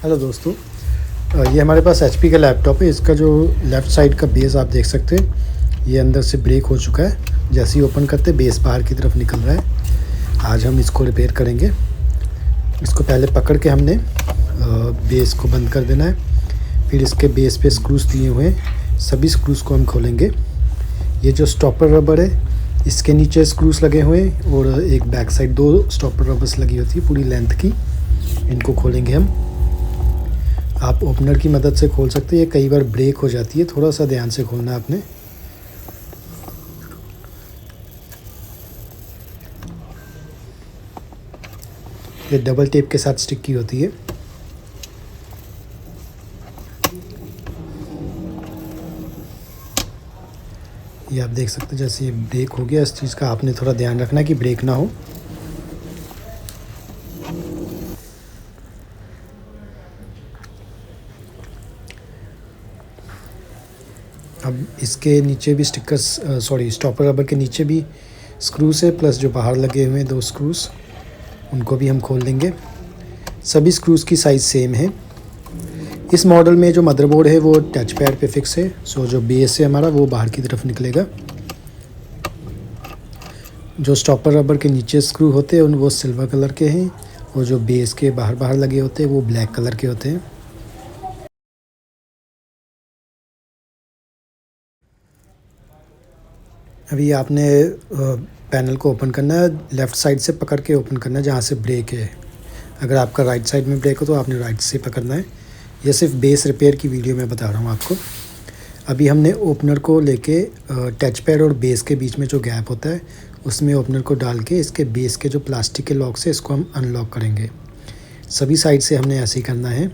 Hello दोस्तों, ये हमारे पास एचपी का लैपटॉप है। इसका जो लेफ़्ट साइड का बेस आप देख सकते हैं, ये अंदर से ब्रेक हो चुका है। जैसे ही ओपन करते बेस बाहर की तरफ निकल रहा है। आज हम इसको रिपेयर करेंगे। इसको पहले पकड़ के हमने बेस को बंद कर देना है। फिर इसके बेस पे स्क्रूज़ दिए हुए हैं, सभी स्क्रूज़ को हम खोलेंगे। ये जो स्टॉपर रबर है, इसके नीचे स्क्रूज़ लगे हुए हैं और एक बैक साइड 2 स्टॉपर रबर्स लगी होती है पूरी लेंथ की। इनको खोलेंगे हम। आप ओपनर की मदद से खोल सकते हैं। ये कई बार ब्रेक हो जाती है, थोड़ा सा ध्यान से खोलना है आपने। ये डबल टेप के साथ स्टिक की होती है। ये आप देख सकते हैं, जैसे ये ब्रेक हो गया, इस चीज़ का आपने थोड़ा ध्यान रखना है कि ब्रेक ना हो। अब इसके नीचे भी स्टॉपर रबर के नीचे भी स्क्रूज़ है, प्लस जो बाहर लगे हुए हैं 2 स्क्रूज़, उनको भी हम खोल देंगे। सभी स्क्रूज़ की साइज़ सेम है। इस मॉडल में जो मदरबोर्ड है वो टच पैड पे फिक्स है, सो जो बेस है हमारा वो बाहर की तरफ निकलेगा। जो स्टॉपर रबर के नीचे स्क्रू होते हैं वो सिल्वर कलर के हैं, और जो बेस के बाहर लगे होते हैं वो ब्लैक कलर के होते हैं। अभी आपने पैनल को ओपन करना है, लेफ़्ट साइड से पकड़ के ओपन करना है जहाँ से ब्रेक है। अगर आपका राइट साइड में ब्रेक हो तो आपने राइट से पकड़ना है। ये सिर्फ बेस रिपेयर की वीडियो में बता रहा हूँ आपको। अभी हमने ओपनर को लेके टच पैड और बेस के बीच में जो गैप होता है उसमें ओपनर को डाल के इसके बेस के जो प्लास्टिक के लॉक से इसको हम अनलॉक करेंगे। सभी साइड से हमने ऐसे ही करना है।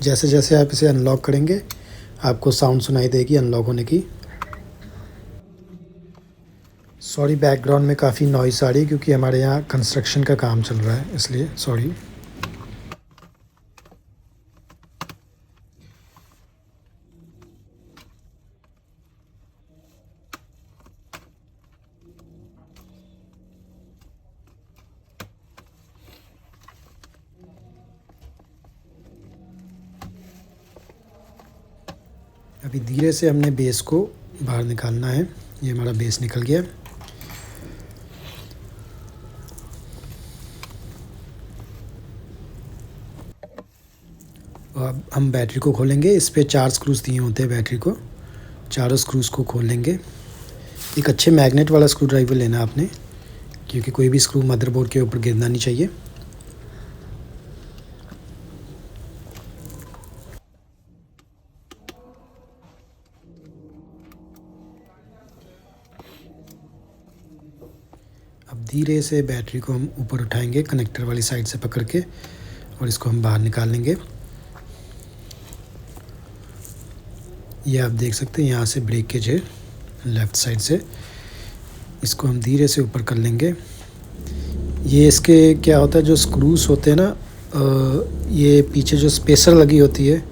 जैसे जैसे आप इसे अनलॉक करेंगे आपको साउंड सुनाई देगी अनलॉक होने की। सॉरी, बैकग्राउंड में काफ़ी नॉइस आ रही है क्योंकि हमारे यहाँ कंस्ट्रक्शन का काम चल रहा है, इसलिए सॉरी। अभी धीरे से हमने बेस को बाहर निकालना है। ये हमारा बेस निकल गया। अब हम बैटरी को खोलेंगे। इस पे 4 स्क्रूज़ दिए होते हैं बैटरी को। चारों स्क्रूज़ को खोल लेंगे। एक अच्छे मैग्नेट वाला स्क्रू ड्राइवर लेना आपने, क्योंकि कोई भी स्क्रू मदरबोर्ड के ऊपर गिरना नहीं चाहिए। अब धीरे से बैटरी को हम ऊपर उठाएंगे कनेक्टर वाली साइड से पकड़ के, और इसको हम बाहर निकाल लेंगे। ये आप देख सकते हैं, यहाँ से ब्रेकेज है लेफ़्ट साइड से। इसको हम धीरे से ऊपर कर लेंगे। ये इसके क्या होता है, जो स्क्रूज़ होते हैं ना, ये पीछे जो स्पेसर लगी होती है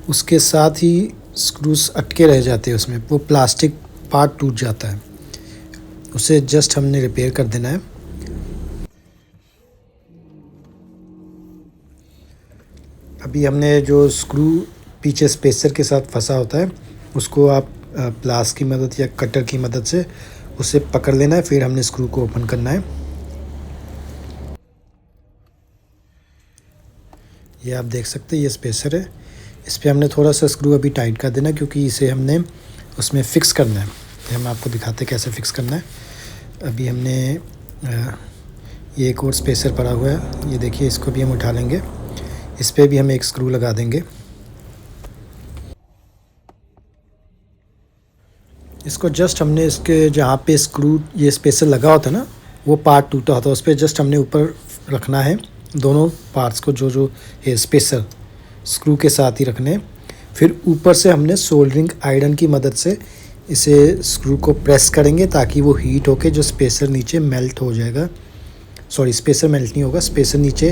उसके साथ ही स्क्रूज़ अटके रह जाते हैं उसमें, वो प्लास्टिक पार्ट टूट जाता है। उसे जस्ट हमने रिपेयर कर देना है। अभी हमने जो स्क्रू पीछे स्पेसर के साथ फंसा होता है उसको आप प्लास की मदद या कटर की मदद से उसे पकड़ लेना है। फिर हमने स्क्रू को ओपन करना है। ये आप देख सकते हैं, ये स्पेसर है। इस पर हमने थोड़ा सा स्क्रू अभी टाइट कर देना, क्योंकि इसे हमने उसमें फ़िक्स करना है। ये हम आपको दिखाते हैं कैसे फ़िक्स करना है। अभी हमने ये एक और स्पेसर पड़ा हुआ है, ये देखिए, इसको भी हम उठा लेंगे। इस पर भी हम एक स्क्रू लगा देंगे। इसको जस्ट हमने इसके जहाँ पे स्क्रू ये स्पेसर लगा होता है ना, वो पार्ट टूटा होता है, उस पर जस्ट हमने ऊपर रखना है। दोनों पार्ट्स को जो है स्पेसर स्क्रू के साथ ही रखने हैं। फिर ऊपर से हमने सोल्डरिंग आयरन की मदद से इसे स्क्रू को प्रेस करेंगे ताकि वो हीट होके जो स्पेसर नीचे मेल्ट हो जाएगा। सॉरी, स्पेसर मेल्ट नहीं होगा, स्पेसर नीचे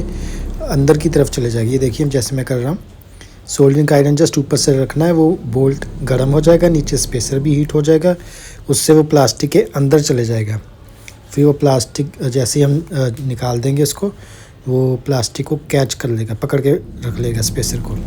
अंदर की तरफ चले जाएगी। ये देखिए जैसे मैं कर रहा हूँ। सोल्डरिंग आयरन जस्ट ऊपर से रखना है, वो बोल्ट गर्म हो जाएगा, नीचे स्पेसर भी हीट हो जाएगा, उससे वो प्लास्टिक के अंदर चले जाएगा। फिर वो प्लास्टिक जैसे ही हम निकाल देंगे इसको, वो प्लास्टिक को कैच कर लेगा, पकड़ के रख लेगा स्पेसर को।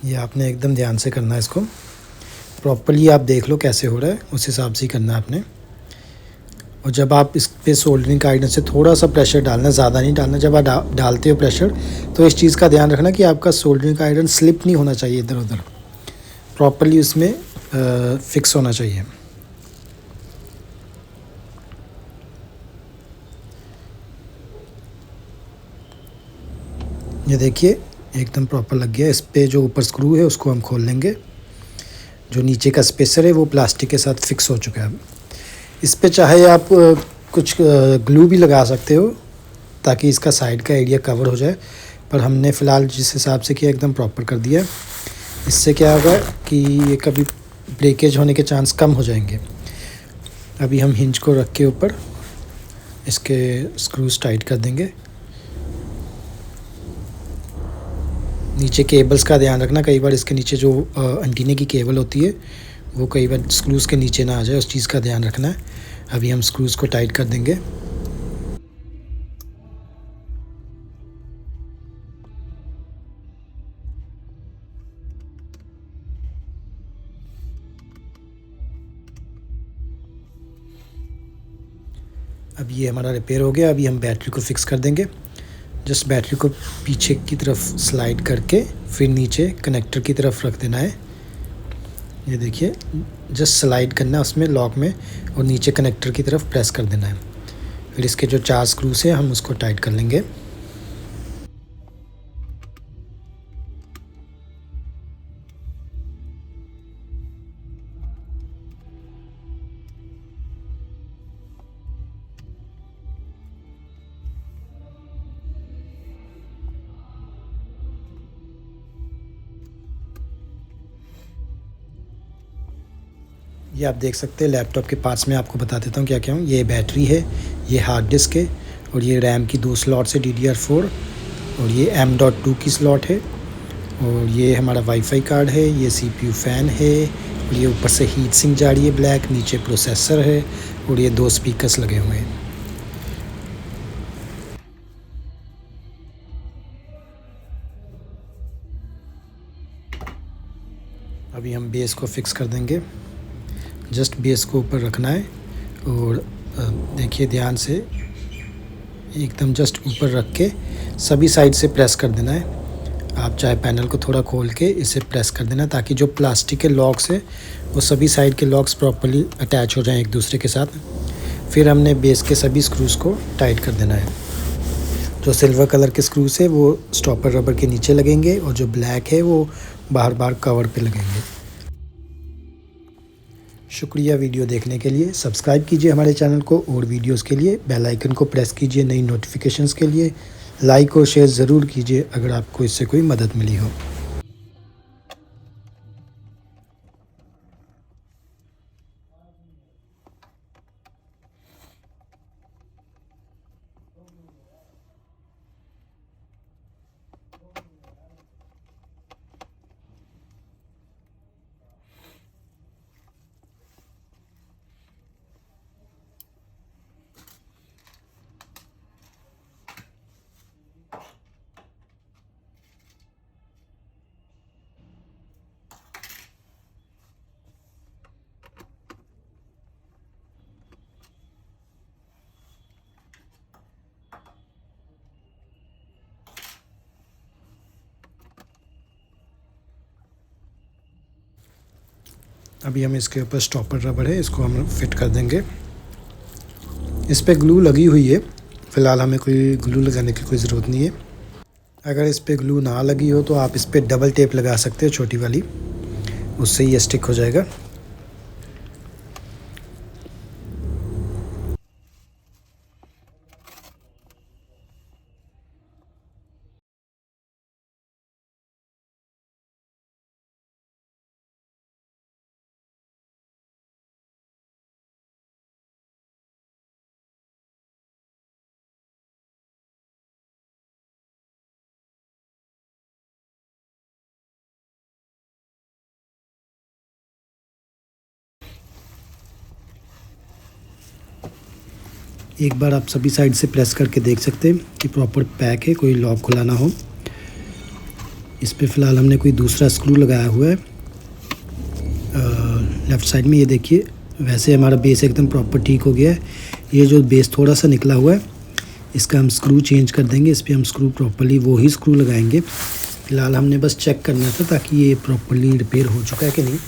ये आपने एकदम ध्यान से करना है इसको, प्रॉपर्ली आप देख लो कैसे हो रहा है, उस हिसाब से ही करना है आपने। और जब आप इस पे सोल्डरिंग का आयरन से थोड़ा सा प्रेशर डालना, ज़्यादा नहीं डालना। जब आप डालते हो प्रेशर, तो इस चीज़ का ध्यान रखना कि आपका सोल्डरिंग का आयरन स्लिप नहीं होना चाहिए इधर उधर, प्रॉपर्ली उसमें फिक्स होना चाहिए। ये देखिए एकदम प्रॉपर लग गया। इस पे जो ऊपर स्क्रू है उसको हम खोल लेंगे। जो नीचे का स्पेसर है वो प्लास्टिक के साथ फिक्स हो चुका है। इस पे चाहे आप कुछ ग्लू भी लगा सकते हो ताकि इसका साइड का एरिया कवर हो जाए, पर हमने फ़िलहाल जिस हिसाब से किया एकदम प्रॉपर कर दिया। इससे क्या होगा कि ये कभी ब्रेकेज होने के चांस कम हो जाएंगे। अभी हम हिंज को रख के ऊपर इसके स्क्रूज टाइट कर देंगे। नीचे केबल्स का ध्यान रखना, कई बार इसके नीचे जो एंटीने की केबल होती है वो कई बार स्क्रूज़ के नीचे ना आ जाए, उस चीज़ का ध्यान रखना है। अभी हम स्क्रूज़ को टाइट कर देंगे। अब ये हमारा रिपेयर हो गया। अभी हम बैटरी को फिक्स कर देंगे। जस्ट बैटरी को पीछे की तरफ स्लाइड करके फिर नीचे कनेक्टर की तरफ रख देना है। ये देखिए, जस्ट स्लाइड करना है उसमें लॉक में, और नीचे कनेक्टर की तरफ प्रेस कर देना है। फिर इसके जो 4 स्क्रूज हैं हम उसको टाइट कर लेंगे। ये आप देख सकते हैं लैपटॉप के पार्ट्स में, आपको बता देता हूँ क्या क्या हूँ। ये बैटरी है, ये हार्ड डिस्क है, और ये रैम की 2 स्लॉट्स है DDR4, और ये M.2 की स्लॉट है, और ये हमारा वाईफाई कार्ड है, ये CPU फ़ैन है, और ये ऊपर से हीट सिंक जा रही है ब्लैक, नीचे प्रोसेसर है, और ये 2 स्पीकर्स लगे हुए हैं। अभी हम बेस को फिक्स कर देंगे। जस्ट बेस को ऊपर रखना है, और देखिए ध्यान से एकदम जस्ट ऊपर रख के सभी साइड से प्रेस कर देना है। आप चाहे पैनल को थोड़ा खोल के इसे प्रेस कर देना, ताकि जो प्लास्टिक के लॉक्स है वो सभी साइड के लॉक्स प्रॉपर्ली अटैच हो जाएं एक दूसरे के साथ। फिर हमने बेस के सभी स्क्रूज़ को टाइट कर देना है। जो सिल्वर कलर के स्क्रूज है वो स्टॉपर रबर के नीचे लगेंगे, और जो ब्लैक है वो बाहर बाहर कवर पे लगेंगे। शुक्रिया वीडियो देखने के लिए। सब्सक्राइब कीजिए हमारे चैनल को, और वीडियोस के लिए बेल आइकन को प्रेस कीजिए नई नोटिफिकेशंस के लिए। लाइक और शेयर ज़रूर कीजिए अगर आपको इससे कोई मदद मिली हो। अभी हम इसके ऊपर स्टॉपर रबर है, इसको हम फिट कर देंगे। इस पर ग्लू लगी हुई है, फ़िलहाल हमें कोई ग्लू लगाने की कोई ज़रूरत नहीं है। अगर इस पर ग्लू ना लगी हो तो आप इस पर डबल टेप लगा सकते हो, छोटी वाली, उससे ये स्टिक हो जाएगा। एक बार आप सभी साइड से प्रेस करके देख सकते हैं कि प्रॉपर पैक है, कोई लॉक खुला ना हो। इस पे फ़िलहाल हमने कोई दूसरा स्क्रू लगाया हुआ है लेफ़्ट साइड में, ये देखिए। वैसे हमारा बेस एकदम प्रॉपर ठीक हो गया है। ये जो बेस थोड़ा सा निकला हुआ है, इसका हम स्क्रू चेंज कर देंगे। इस पर हम स्क्रू प्रॉपर्ली वही स्क्रू लगाएंगे। फ़िलहाल हमने बस चेक करना था ताकि ये प्रॉपर्ली रिपेयर हो चुका है कि नहीं।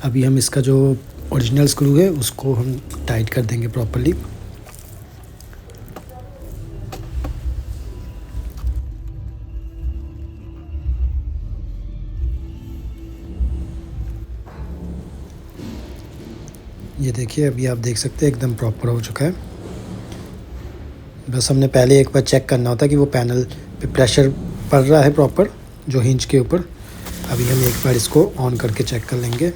अभी हम इसका जो ओरिजिनल स्क्रू है उसको हम टाइट कर देंगे प्रॉपर्ली। ये देखिए, अभी आप देख सकते हैं एकदम प्रॉपर हो चुका है। बस हमने पहले एक बार चेक करना होता कि वो पैनल पे प्रेशर पड़ रहा है प्रॉपर, जो हिंज के ऊपर। अभी हम एक बार इसको ऑन करके चेक कर लेंगे।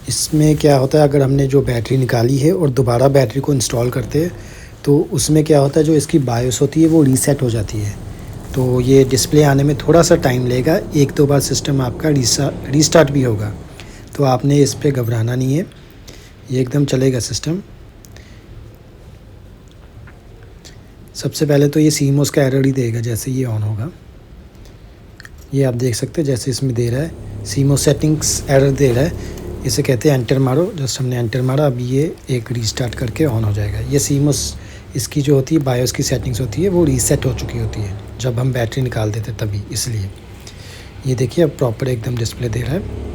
इसमें क्या होता है, अगर हमने जो बैटरी निकाली है और दोबारा बैटरी को इंस्टॉल करते हैं तो उसमें क्या होता है, जो इसकी बायोस होती है वो रीसेट हो जाती है। तो ये डिस्प्ले आने में थोड़ा सा टाइम लेगा। 1-2 बार सिस्टम आपका रीस्टार्ट भी होगा, तो आपने इस पे घबराना नहीं है, ये एकदम चलेगा सिस्टम। सबसे पहले तो ये सीमोस का एरर ही देगा जैसे ये ऑन होगा। ये आप देख सकते हैं जैसे इसमें दे रहा है सीमोस सेटिंग्स एरर दे रहा है। इसे कहते हैं एंटर मारो। जस्ट हमने एंटर मारा, अभी ये एक रीस्टार्ट करके ऑन हो जाएगा। ये सीमोस इसकी जो होती है बायोस की सेटिंग्स होती है वो रीसेट हो चुकी होती है जब हम बैटरी निकाल देते तभी, इसलिए। ये देखिए अब प्रॉपर एकदम डिस्प्ले दे रहा है।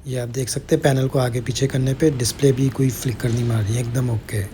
ये आप देख सकते हैं पैनल को आगे पीछे करने पे डिस्प्ले भी कोई फ्लिकर नहीं मार रही है, एकदम ओके है।